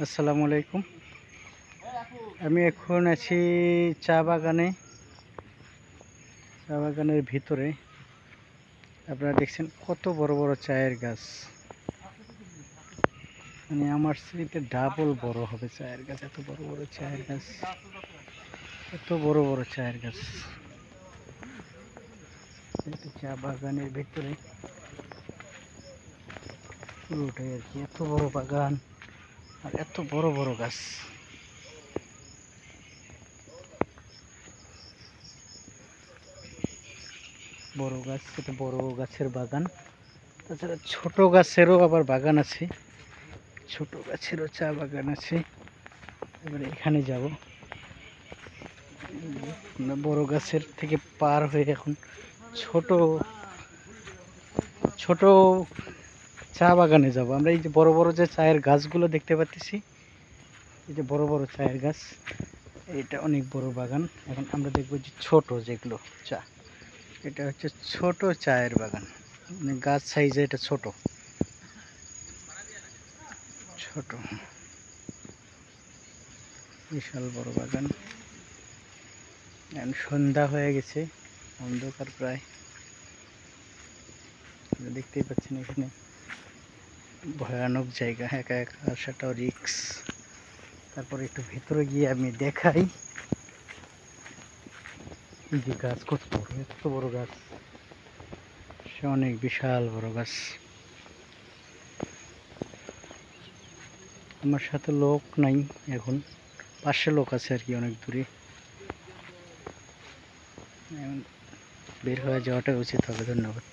আসসালামু আলাইকুম। আমি এখন আছি চা বাগানের ভিতরে। আপনারা দেখছেন কত বড় বড় চায়ের গাছ, মানে আমার স্মৃতিতে ডাবল বড় হবে চায়ের গাছ। এত বড় বড় চায়ের গাছ, এত বড় বড় চায়ের গাছ। চা বাগানের ভিতরে পুরোটাই আর কি, এত বড় বাগান আর এত বড় বড় গাছ। বড় গাছ, এটা বড় গাছের বাগান। তাছাড়া ছোট গাছেরও আবার বাগান আছে, ছোট গাছেরও চা বাগান আছে। এবারে এখানে যাব, বড় গাছের থেকে পার হয়ে এখন ছোট ছোট চা বাগানে যাব আমরা। এই যে বড় বড় যে চায়ের গাছগুলো দেখতে পাচ্ছি, এই যে বড় বড় চায়ের গাছ, এটা অনেক বড় বাগান। এখন আমরা দেখবো যে ছোট যেগুলো চা, এটা হচ্ছে ছোট চায়ের বাগান, মানে গাছ সাইজে এটা ছোট ছোট বিশাল বড় বাগান। এখন সন্ধ্যা হয়ে গেছে, অন্ধকার প্রায়। দেখতেই পাচ্ছেন এখানে ভয়ানক জায়গা, একা একা আসাটাও রিক্স। তারপর একটু ভেতরে গিয়ে আমি দেখাই যে গাছ কত বড়, এত বড় গাছ, সে অনেক বিশাল বড় গাছ। আমার সাথে লোক নাই এখন, পাশে লোক আছে আর কি, অনেক দূরে। বের হয়ে যাওয়াটা উচিত হবে। ধন্যবাদ।